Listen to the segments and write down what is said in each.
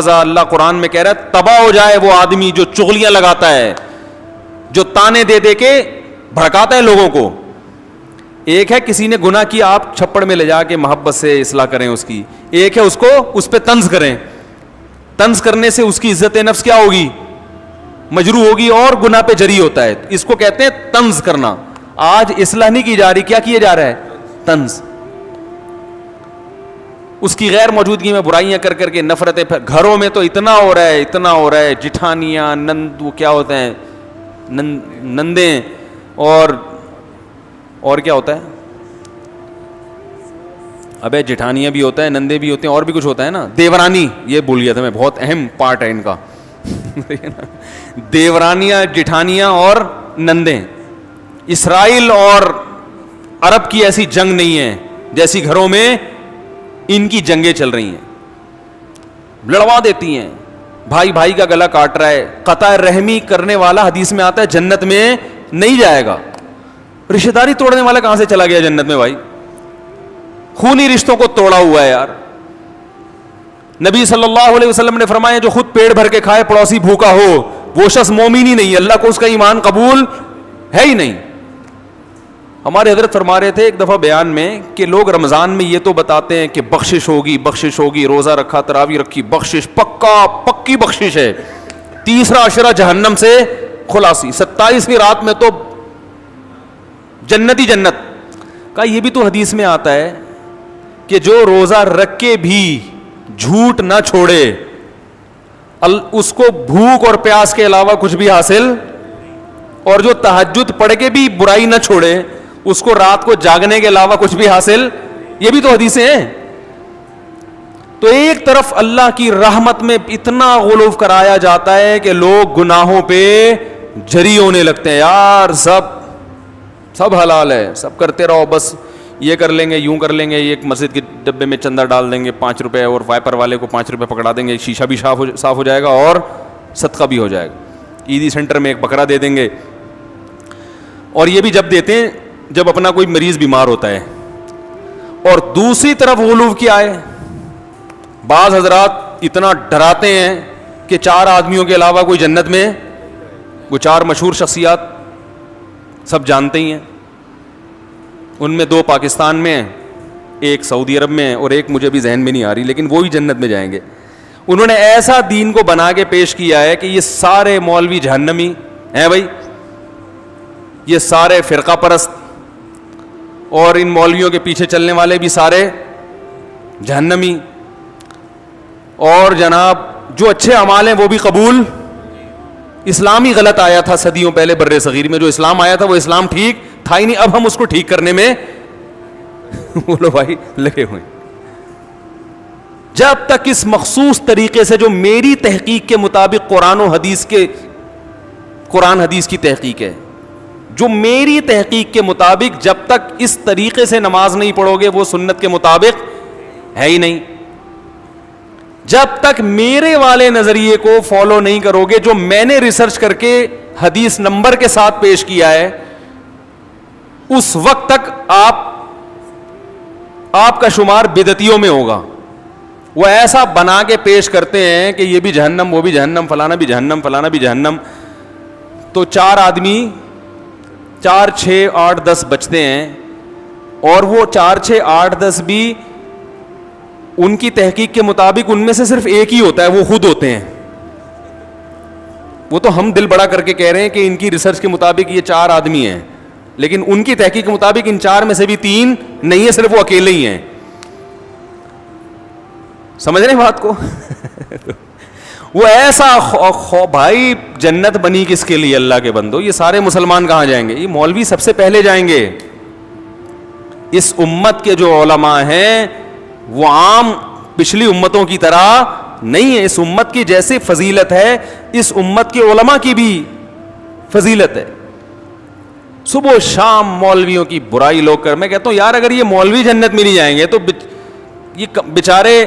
اللہ قرآن میں کہہ رہا ہے تباہ ہو جائے وہ آدمی جو چغلیاں لگاتا ہے, جو تانے دے دے کے بھڑکاتا ہے لوگوں کو. ایک ہے کسی نے گناہ کیا, آپ چھپڑ میں لے جا کے محبت سے اصلاح کریں اس کی. ایک ہے اس کو اس پہ طنز کریں. طنز کرنے سے اس کی عزت نفس کیا ہوگی؟ مجروح ہوگی, اور گناہ پہ جری ہوتا ہے. اس کو کہتے ہیں طنز کرنا. آج اصلاح نہیں کی جا رہی, کیا کیا جا رہا ہے؟ طنز. اس کی غیر موجودگی میں برائیاں کر کر کے نفرتیں. گھروں میں تو اتنا ہو رہا ہے, اتنا ہو رہا ہے, جٹھانیاں, نند, وہ کیا ہوتے ہیں, نندیں, اور کیا ہوتا ہے, ابے جٹھانیاں بھی ہوتا ہے, نندے بھی ہوتے ہیں, اور بھی کچھ ہوتا ہے نا, دیورانی, یہ بھول گیا تھا میں, بہت اہم پارٹ ہے ان کا. دیورانیاں, جٹھانیاں اور نندیں. اسرائیل اور عرب کی ایسی جنگ نہیں ہے جیسی گھروں میں ان کی جنگیں چل رہی ہیں. لڑوا دیتی ہیں, بھائی بھائی کا گلا کاٹ رہا ہے. قطع رحمی کرنے والا حدیث میں آتا ہے جنت میں نہیں جائے گا. رشتہ داری توڑنے والا کہاں سے چلا گیا جنت میں بھائی؟ خونی رشتوں کو توڑا ہوا ہے یار. نبی صلی اللہ علیہ وسلم نے فرمایا جو خود پیٹ بھر کے کھائے پڑوسی بھوکا ہو وہ شخص مومن ہی نہیں, اللہ کو اس کا ایمان قبول ہے ہی نہیں. ہمارے حضرت فرما رہے تھے ایک دفعہ بیان میں کہ لوگ رمضان میں یہ تو بتاتے ہیں کہ بخشش ہوگی, بخشش ہوگی, روزہ رکھا, تراویح رکھی, بخشش پکی بخشش ہے, تیسرا عشرہ جہنم سے خلاصی, 27ویں رات میں تو جنت ہی جنت کا. یہ بھی تو حدیث میں آتا ہے کہ جو روزہ رکھ کے بھی جھوٹ نہ چھوڑے اس کو بھوک اور پیاس کے علاوہ کچھ بھی حاصل, اور جو تہجد پڑھ کے بھی برائی نہ چھوڑے اس کو رات کو جاگنے کے علاوہ کچھ بھی حاصل. یہ بھی تو حدیثیں ہیں. تو ایک طرف اللہ کی رحمت میں اتنا غلو کرایا جاتا ہے کہ لوگ گناہوں پہ جری ہونے لگتے ہیں. یار سب حلال ہے, سب کرتے رہو, بس یہ کر لیں گے, یوں کر لیں گے, ایک مسجد کے ڈبے میں چندہ ڈال دیں گے 5 روپے, اور وائپر والے کو 5 روپے پکڑا دیں گے, شیشہ بھی صاف ہو جائے گا اور صدقہ بھی ہو جائے گا. عیدی سینٹر میں ایک بکرا دے دیں گے. اور یہ بھی جب دیتے ہیں جب اپنا کوئی مریض بیمار ہوتا ہے. اور دوسری طرف غلو کیا ہے, بعض حضرات اتنا ڈراتے ہیں کہ 4 آدمیوں کے علاوہ کوئی جنت میں, وہ 4 مشہور شخصیات سب جانتے ہی ہیں, ان میں 2 پاکستان میں ہیں, ایک سعودی عرب میں ہے, اور ایک مجھے بھی ذہن میں نہیں آ رہی, لیکن وہ بھی جنت میں جائیں گے. انہوں نے ایسا دین کو بنا کے پیش کیا ہے کہ یہ سارے مولوی جہنمی ہیں بھائی, یہ سارے فرقہ پرست اور ان مولویوں کے پیچھے چلنے والے بھی سارے جہنمی, اور جناب جو اچھے اعمال ہیں وہ بھی قبول. اسلام ہی غلط آیا تھا صدیوں پہلے بر صغیر میں, جو اسلام آیا تھا وہ اسلام ٹھیک تھا ہی نہیں. اب ہم اس کو ٹھیک کرنے میں بولو بھائی لگے ہوئے. جب تک اس مخصوص طریقے سے جو میری تحقیق کے مطابق قرآن حدیث کی تحقیق ہے, جو میری تحقیق کے مطابق جب تک اس طریقے سے نماز نہیں پڑھو گے وہ سنت کے مطابق ہے ہی نہیں. جب تک میرے والے نظریے کو فالو نہیں کرو گے, جو میں نے ریسرچ کر کے حدیث نمبر کے ساتھ پیش کیا ہے, اس وقت تک آپ کا شمار بدعتیوں میں ہوگا. وہ ایسا بنا کے پیش کرتے ہیں کہ یہ بھی جہنم, وہ بھی جہنم, فلانا بھی جہنم, فلانا بھی جہنم. تو 4 آدمی 4 6 8 10 بچتے ہیں, اور وہ 4 6 8 10 بھی ان کی تحقیق کے مطابق ان میں سے صرف ایک ہی ہوتا ہے, وہ خود ہوتے ہیں. وہ تو ہم دل بڑا کر کے کہہ رہے ہیں کہ ان کی ریسرچ کے مطابق یہ 4 آدمی ہیں, لیکن ان کی تحقیق کے مطابق ان 4 میں سے بھی 3 نہیں ہے, صرف وہ اکیلے ہی ہیں. سمجھ رہے ہیں بات کو؟ وہ ایسا بھائی جنت بنی کس کے لیے اللہ کے بندو؟ یہ سارے مسلمان کہاں جائیں گے؟ یہ مولوی سب سے پہلے جائیں گے. اس امت کے جو علماء ہیں وہ عام پچھلی امتوں کی طرح نہیں ہے. اس امت کی جیسے فضیلت ہے اس امت کے علماء کی بھی فضیلت ہے. صبح و شام مولویوں کی برائی لوگ کر, میں کہتا ہوں یار اگر یہ مولوی جنت میں نہیں جائیں گے تو یہ بیچارے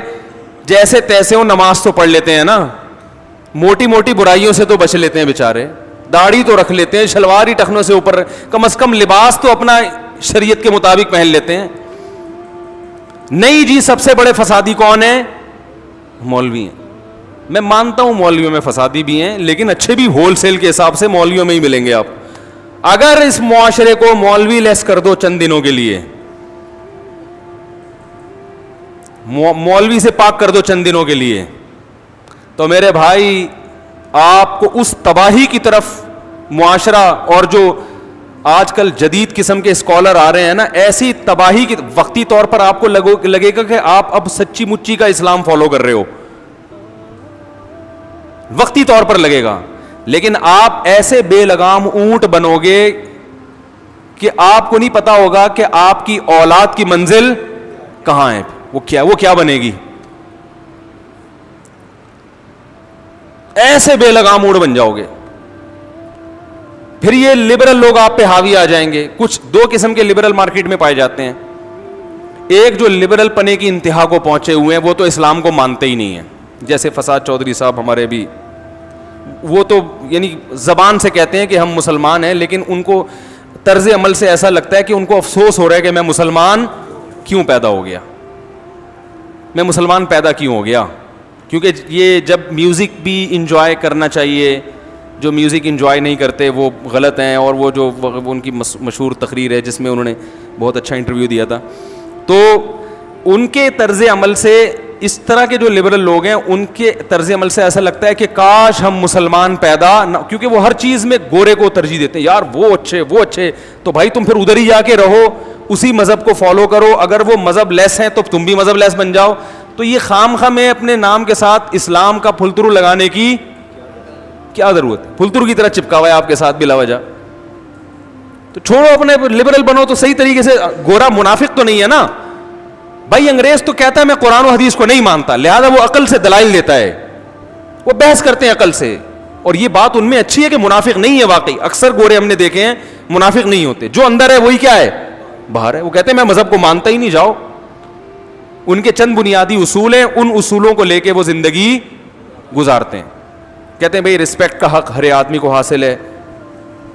جیسے تیسے ہو نماز تو پڑھ لیتے ہیں نا, موٹی موٹی برائیوں سے تو بچ لیتے ہیں بیچارے, داڑھی تو رکھ لیتے ہیں, شلوار ہی ٹخنوں سے اوپر, کم از کم لباس تو اپنا شریعت کے مطابق پہن لیتے ہیں. نہیں جی, سب سے بڑے فسادی کون ہیں؟ مولوی ہیں. میں مانتا ہوں مولویوں میں فسادی بھی ہیں, لیکن اچھے بھی ہول سیل کے حساب سے مولویوں میں ہی ملیں گے آپ. اگر اس معاشرے کو مولوی لیس کر دو چند دنوں کے لیے, مولوی سے پاک کر دو چند دنوں کے لیے, تو میرے بھائی آپ کو اس تباہی کی طرف معاشرہ, اور جو آج کل جدید قسم کے اسکالر آ رہے ہیں نا, ایسی تباہی کی وقتی طور پر آپ کو لگے گا کہ آپ اب سچی مچی کا اسلام فالو کر رہے ہو, وقتی طور پر لگے گا. لیکن آپ ایسے بے لگام اونٹ بنو گے کہ آپ کو نہیں پتا ہوگا کہ آپ کی اولاد کی منزل کہاں ہے, وہ کیا بنے گی. ایسے بے لگام اونٹ بن جاؤ گے. پھر یہ لبرل لوگ آپ پہ حاوی آ جائیں گے. کچھ دو قسم کے لبرل مارکیٹ میں پائے جاتے ہیں. ایک جو لبرل پنے کی انتہا کو پہنچے ہوئے ہیں, وہ تو اسلام کو مانتے ہی نہیں ہیں, جیسے فساد چودھری صاحب ہمارے بھی, وہ تو یعنی زبان سے کہتے ہیں کہ ہم مسلمان ہیں, لیکن ان کو طرز عمل سے ایسا لگتا ہے کہ ان کو افسوس ہو رہا ہے کہ میں مسلمان کیوں پیدا ہو گیا, میں مسلمان پیدا کیوں ہو گیا. کیونکہ یہ جب میوزک بھی انجوائے کرنا چاہیے, جو میوزک انجوائے نہیں کرتے وہ غلط ہیں. اور وہ جو ان کی مشہور تقریر ہے جس میں انہوں نے بہت اچھا انٹرویو دیا تھا, تو ان کے طرز عمل سے, اس طرح کے جو لبرل لوگ ہیں ان کے طرز عمل سے ایسا لگتا ہے کہ کاش ہم مسلمان پیدا نہ, کیونکہ وہ ہر چیز میں گورے کو ترجیح دیتے ہیں. یار وہ اچھے, تو بھائی تم پھر ادھر ہی جا کے رہو, اسی مذہب کو فالو کرو. اگر وہ مذہب لیس ہیں تو تم بھی مذہب لیس بن جاؤ. تو یہ خواہ میں اپنے نام کے ساتھ اسلام کا پھلترو لگانے کی کیا ضرورت ہے؟ پھلترو کی طرح چپکا ہوا ہے آپ کے ساتھ بلا وجہ. تو چھوڑو, اپنے لبرل بنو تو صحیح طریقے سے. گورا منافق تو نہیں ہے نا بھائی. انگریز تو کہتا ہے میں قرآن و حدیث کو نہیں مانتا, لہذا وہ عقل سے دلائل دیتا ہے, وہ بحث کرتے ہیں عقل سے. اور یہ بات ان میں اچھی ہے کہ منافق نہیں ہے واقعی. اکثر گورے ہم نے دیکھے ہیں منافق نہیں ہوتے, جو اندر ہے وہی کیا ہے, باہر ہے. وہ کہتے ہیں میں مذہب کو مانتا ہی نہیں. جاؤ, ان کے چند بنیادی اصول ہیں, ان اصولوں کو لے کے وہ زندگی گزارتے ہیں. کہتے ہیں بھئی رسپیکٹ کا حق ہر آدمی کو حاصل ہے,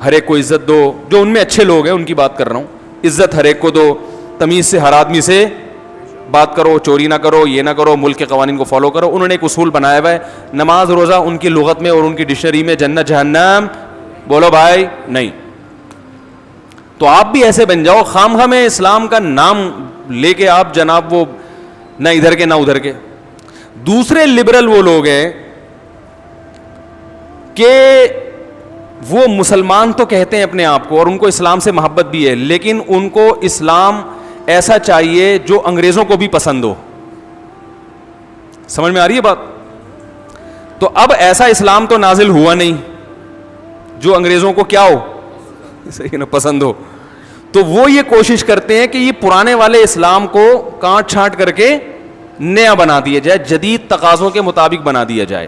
ہر ایک کو عزت دو. جو ان میں اچھے لوگ ہیں ان کی بات کر رہا ہوں. عزت ہر ایک کو دو, تمیز سے ہر آدمی سے بات کرو, چوری نہ کرو, یہ نہ کرو, ملک کے قوانین کو فالو کرو. انہوں نے ایک اصول بنایا ہوا ہے, نماز روزہ ان کی لغت میں اور ان کی ڈکشنری میں جنت جہنم بولو بھائی نہیں. تو آپ بھی ایسے بن جاؤ, خام میں اسلام کا نام لے کے آپ جناب وہ نہ ادھر کے نہ ادھر کے. دوسرے لبرل وہ لوگ ہیں کہ وہ مسلمان تو کہتے ہیں اپنے آپ کو, اور ان کو اسلام سے محبت بھی ہے, لیکن ان کو اسلام ایسا چاہیے جو انگریزوں کو بھی پسند ہو. سمجھ میں آ رہی ہے بات؟ تو اب ایسا اسلام تو نازل ہوا نہیں جو انگریزوں کو کیا ہو, صحیح نا, پسند ہو. تو وہ یہ کوشش کرتے ہیں کہ یہ پرانے والے اسلام کو کاٹ چھانٹ کر کے نیا بنا دیا جائے, جدید تقاضوں کے مطابق بنا دیا جائے.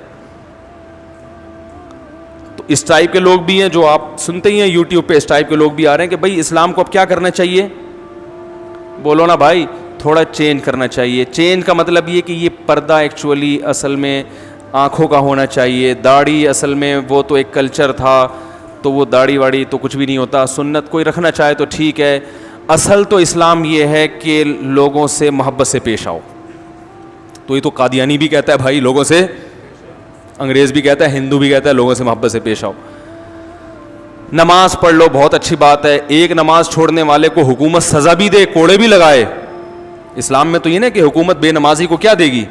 تو اس ٹائپ کے لوگ بھی ہیں جو آپ سنتے ہی ہیں یوٹیوب پہ, اس ٹائپ کے لوگ بھی آ رہے ہیں کہ بھائی اسلام کو اب کیا کرنا چاہیے. بولو نا بھائی, تھوڑا چینج کرنا چاہیے. چینج کا مطلب یہ کہ یہ پردہ ایکچولی اصل میں آنکھوں کا ہونا چاہیے. داڑھی اصل میں وہ تو ایک کلچر تھا, تو وہ داڑھی واڑی تو کچھ بھی نہیں ہوتا. سنت کوئی رکھنا چاہے تو ٹھیک ہے. اصل تو اسلام یہ ہے کہ لوگوں سے محبت سے پیش آؤ. تو یہ تو قادیانی بھی کہتا ہے بھائی لوگوں سے, انگریز بھی کہتا ہے, ہندو بھی کہتا ہے لوگوں سے محبت سے پیش آؤ. نماز پڑھ لو, بہت اچھی بات ہے. ایک نماز چھوڑنے والے کو حکومت سزا بھی دے, کوڑے بھی لگائے. اسلام میں تو یہ نہیں کہ حکومت بے نمازی کو کیا دے گی,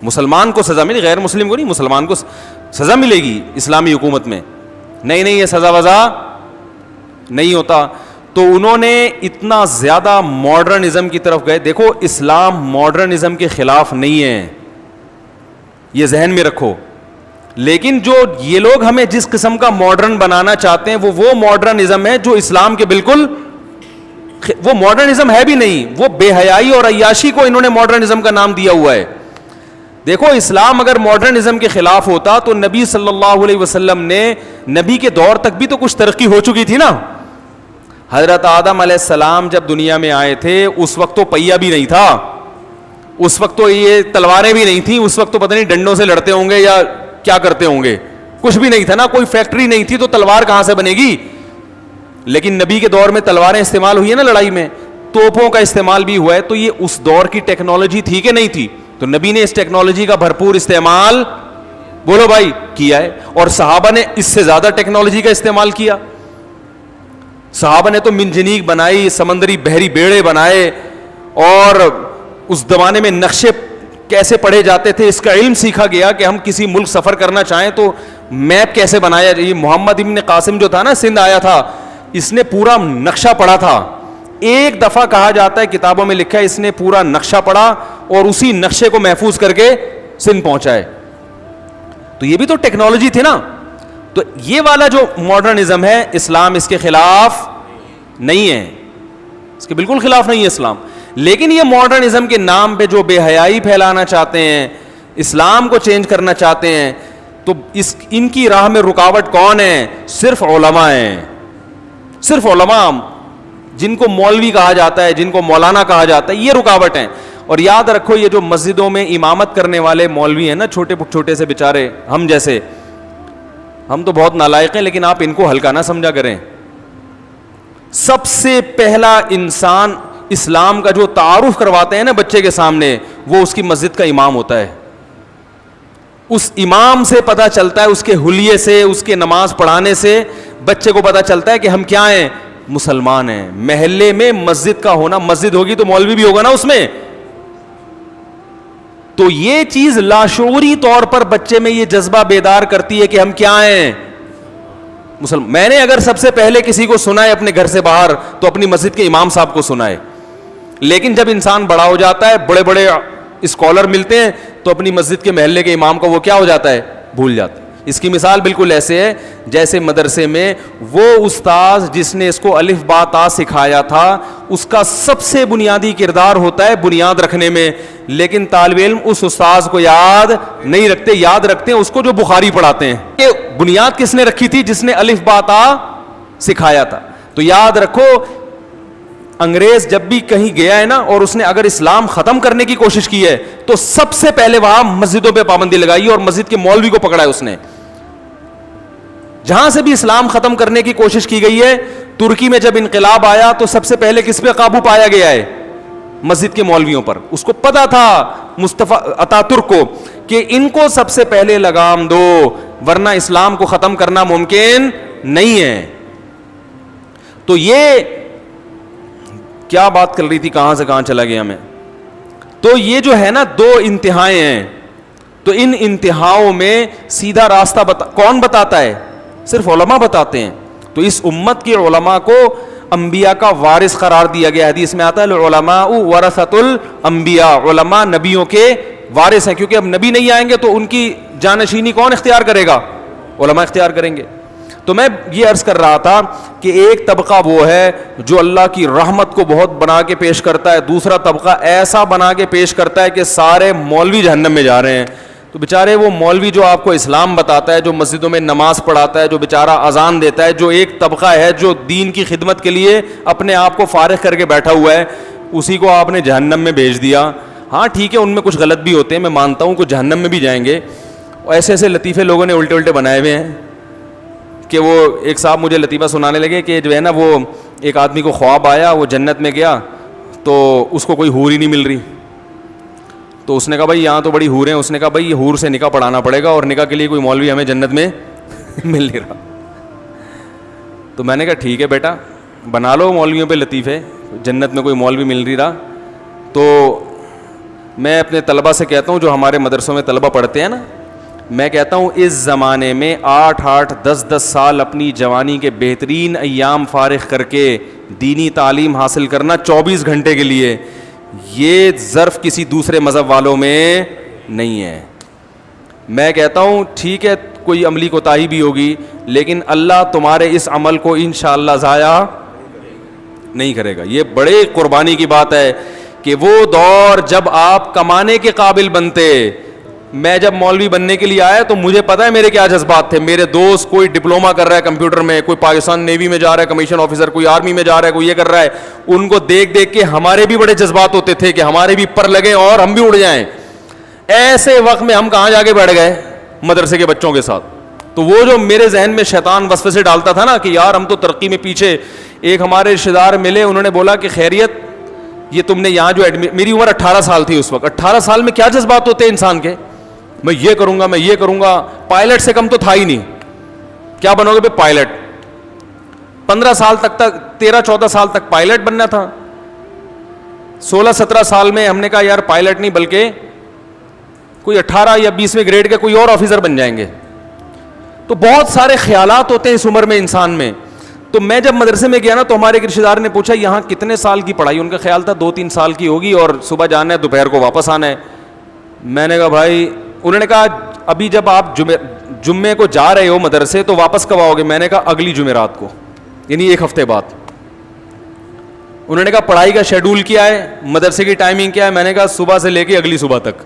مسلمان کو سزا ملے, غیر مسلم کو نہیں, مسلمان کو سزا ملے گی اسلامی حکومت میں. نہیں, یہ سزا وزا نہیں ہوتا. تو انہوں نے اتنا زیادہ ماڈرنزم کی طرف گئے. دیکھو اسلام ماڈرنزم کے خلاف نہیں ہے, یہ ذہن میں رکھو. لیکن جو یہ لوگ ہمیں جس قسم کا ماڈرن بنانا چاہتے ہیں وہ ماڈرنزم ہے جو اسلام کے بالکل, وہ ماڈرنزم ہے بھی نہیں. وہ بے حیائی اور عیاشی کو انہوں نے ماڈرنزم کا نام دیا ہوا ہے. دیکھو اسلام اگر ماڈرنزم کے خلاف ہوتا تو نبی صلی اللہ علیہ وسلم نے, نبی کے دور تک بھی تو کچھ ترقی ہو چکی تھی نا. حضرت آدم علیہ السلام جب دنیا میں آئے تھے اس وقت تو پہیا بھی نہیں تھا, اس وقت تو یہ تلواریں بھی نہیں تھیں, اس وقت تو پتہ نہیں ڈنڈوں سے لڑتے ہوں گے یا کیا کرتے ہوں گے, کچھ بھی نہیں تھا نا, کوئی فیکٹری نہیں تھی, تو تلوار کہاں سے بنے گی. لیکن نبی کے دور میں تلواریں استعمال ہوئی ہیں نا لڑائی میں, توپوں کا استعمال بھی ہوا ہے. تو یہ اس دور کی ٹیکنالوجی تھی کہ نہیں تھی, تو نبی نے اس ٹیکنالوجی کا بھرپور استعمال بولو بھائی کیا ہے. اور صحابہ نے اس سے زیادہ ٹیکنالوجی کا استعمال کیا. صحابہ نے تو منجنیق بنائی, سمندری بحری بیڑے بنائے, اور اس زمانے میں نقشے کیسے پڑھے جاتے تھے اس کا علم سیکھا گیا کہ ہم کسی ملک سفر کرنا چاہیں تو میپ کیسے بنایا. یہ محمد ابن قاسم جو تھا نا, سندھ آیا تھا, اس نے پورا نقشہ پڑھا تھا. ایک دفعہ کہا جاتا ہے کتابوں میں لکھا ہے اس نے پورا نقشہ پڑھا اور اسی نقشے کو محفوظ کر کے سندھ پہنچائے. تو یہ بھی تو ٹیکنالوجی تھی نا. تو یہ والا جو ماڈرنزم ہے, اسلام اس کے خلاف نہیں ہے, اس کے بالکل خلاف نہیں ہے اسلام. لیکن یہ ماڈرنزم کے نام پہ جو بے حیائی پھیلانا چاہتے ہیں, اسلام کو چینج کرنا چاہتے ہیں, تو ان کی راہ میں رکاوٹ کون ہے؟ صرف علماء ہیں. صرف علماء, جن کو مولوی کہا جاتا ہے, جن کو مولانا کہا جاتا ہے, یہ رکاوٹ ہیں. اور یاد رکھو یہ جو مسجدوں میں امامت کرنے والے مولوی ہیں نا, چھوٹے چھوٹے سے بیچارے ہم جیسے, ہم تو بہت نالائق ہیں لیکن آپ ان کو ہلکا نہ سمجھا کریں. سب سے پہلا انسان اسلام کا جو تعارف کرواتے ہیں نا بچے کے سامنے, وہ اس کی مسجد کا امام ہوتا ہے. اس امام سے پتہ چلتا ہے, اس کے حلیے سے, اس کے نماز پڑھانے سے بچے کو پتہ چلتا ہے کہ ہم کیا ہیں, مسلمان ہیں. محلے میں مسجد کا ہونا, مسجد ہوگی تو مولوی بھی ہوگا نا اس میں. تو یہ چیز لاشعوری طور پر بچے میں یہ جذبہ بیدار کرتی ہے کہ ہم کیا ہیں, مسلمان. میں نے اگر سب سے پہلے کسی کو سنا ہے اپنے گھر سے باہر تو اپنی مسجد کے امام صاحب کو سنا ہے. لیکن جب انسان بڑا ہو جاتا ہے, بڑے بڑے اسکالر ملتے ہیں, تو اپنی مسجد کے محلے کے امام کو وہ کیا ہو جاتا ہے, بھول جاتا ہے. اس کی مثال بالکل ایسے ہے جیسے مدرسے میں وہ استاذ جس نے اس کو الف با تا سکھایا تھا, اس کا سب سے بنیادی کردار ہوتا ہے بنیاد رکھنے میں. لیکن طالب علم اس استاذ کو یاد نہیں رکھتے, یاد رکھتے ہیں اس کو جو بخاری پڑھاتے ہیں. کہ بنیاد کس نے رکھی تھی؟ جس نے الف با تا سکھایا تھا. تو یاد رکھو, انگریز جب بھی کہیں گیا ہے نا, اور اس نے اگر اسلام ختم کرنے کی کوشش کی ہے, تو سب سے پہلے وہاں مسجدوں پہ پابندی لگائی اور مسجد کے مولوی کو پکڑا ہے اس نے. جہاں سے بھی اسلام ختم کرنے کی کوشش کی گئی ہے, ترکی میں جب انقلاب آیا تو سب سے پہلے کس پہ قابو پایا گیا ہے؟ مسجد کے مولویوں پر. اس کو پتا تھا مصطفیٰ اتاترک کو کہ ان کو سب سے پہلے لگام دو, ورنہ اسلام کو ختم کرنا ممکن نہیں ہے. تو یہ کیا بات کر رہی تھی, کہاں سے کہاں چلا گیا میں. تو یہ جو ہے نا دو انتہائیں ہیں, تو ان انتہاؤں میں سیدھا راستہ کون بتاتا ہے؟ صرف علماء بتاتے ہیں. تو اس امت کے علماء کو انبیاء کا وارث قرار دیا گیا. حدیث میں آتا ہے العلماء ورثۃ الانبیاء, علماء نبیوں کے وارث ہیں, کیونکہ اب نبی نہیں آئیں گے تو ان کی جانشینی کون اختیار کرے گا؟ علماء اختیار کریں گے. تو میں یہ عرض کر رہا تھا کہ ایک طبقہ وہ ہے جو اللہ کی رحمت کو بہت بنا کے پیش کرتا ہے, دوسرا طبقہ ایسا بنا کے پیش کرتا ہے کہ سارے مولوی جہنم میں جا رہے ہیں. تو بیچارے وہ مولوی جو آپ کو اسلام بتاتا ہے, جو مسجدوں میں نماز پڑھاتا ہے, جو بیچارہ اذان دیتا ہے, جو ایک طبقہ ہے جو دین کی خدمت کے لیے اپنے آپ کو فارغ کر کے بیٹھا ہوا ہے, اسی کو آپ نے جہنم میں بھیج دیا. ہاں ٹھیک ہے, ان میں کچھ غلط بھی ہوتے ہیں, میں مانتا ہوں کہ جہنم میں بھی جائیں گے. ایسے ایسے لطیفے لوگوں نے الٹے الٹے بنائے ہوئے ہیں کہ وہ ایک صاحب مجھے لطیفہ سنانے لگے کہ جو ہے نا, وہ ایک آدمی کو خواب آیا, وہ جنت میں گیا تو اس کو کوئی حور ہی نہیں مل رہی. تو اس نے کہا بھائی یہاں تو بڑی حور ہیں. اس نے کہا بھائی یہ حور سے نکاح پڑھانا پڑے گا, اور نکاح کے لیے کوئی مولوی ہمیں جنت میں مل نہیں رہا. تو میں نے کہا ٹھیک ہے بیٹا, بنا لو مولویوں پہ لطیفے, جنت میں کوئی مولوی مل نہیں رہا. تو میں اپنے طلبہ سے کہتا ہوں, جو ہمارے مدرسوں میں طلبہ پڑھتے ہیں نا, میں کہتا ہوں اس زمانے میں 8-8 10-10 سال اپنی جوانی کے بہترین ایام فارغ کر کے دینی تعلیم حاصل کرنا 24 گھنٹے کے لیے, یہ ظرف کسی دوسرے مذہب والوں میں نہیں ہے. میں کہتا ہوں ٹھیک ہے کوئی عملی کوتاہی بھی ہوگی, لیکن اللہ تمہارے اس عمل کو انشاءاللہ ضائع نہیں کرے گا. یہ بڑے قربانی کی بات ہے کہ وہ دور جب آپ کمانے کے قابل بنتے, میں جب مولوی بننے کے لیے آیا تو مجھے پتا ہے میرے کیا جذبات تھے. میرے دوست کوئی ڈپلوما کر رہا ہے کمپیوٹر میں, کوئی پاکستان نیوی میں جا رہا ہے کمیشن آفیسر, کوئی آرمی میں جا رہا ہے, کوئی یہ کر رہا ہے. ان کو دیکھ دیکھ کے ہمارے بھی بڑے جذبات ہوتے تھے کہ ہمارے بھی پر لگیں اور ہم بھی اڑ جائیں. ایسے وقت میں ہم کہاں جا کے بیٹھ گئے مدرسے کے بچوں کے ساتھ. تو وہ جو میرے ذہن میں شیطان وسوسے سے ڈالتا تھا نا کہ یار ہم تو ترقی میں پیچھے. ایک ہمارے رشتے دار ملے, انہوں نے بولا کہ خیریت یہ تم نے یہاں جو میری عمر 18 سال تھی اس وقت. 18 سال میں کیا جذبات ہوتے ہیں انسان کے, میں یہ کروں گا, میں یہ کروں گا. پائلٹ سے کم تو تھا ہی نہیں. کیا بنو گے بھائی؟ پائلٹ. 15 سال تک 13-14 سال تک پائلٹ بننا تھا. 16-17 سال میں ہم نے کہا یار پائلٹ نہیں بلکہ کوئی 18 یا 20ویں گریڈ کے کوئی اور آفیسر بن جائیں گے. تو بہت سارے خیالات ہوتے ہیں اس عمر میں انسان میں. تو میں جب مدرسے میں گیا نا تو ہمارے ایک رشتے دار نے پوچھا یہاں کتنے سال کی پڑھائی؟ ان کا خیال تھا 2-3 سال کی ہوگی اور صبح جانا ہے دوپہر کو واپس آنا ہے. میں نے کہا بھائی, انہوں نے کہا ابھی جب آپ جمعے کو جا رہے ہو مدرسے تو واپس کب آؤ گے؟ میں نے کہا اگلی جمعرات کو, یعنی 1 ہفتے بعد. انہوں نے کہا پڑھائی کا شیڈول کیا ہے, مدرسے کی ٹائمنگ کیا ہے؟ میں نے کہا صبح سے لے کے اگلی صبح تک.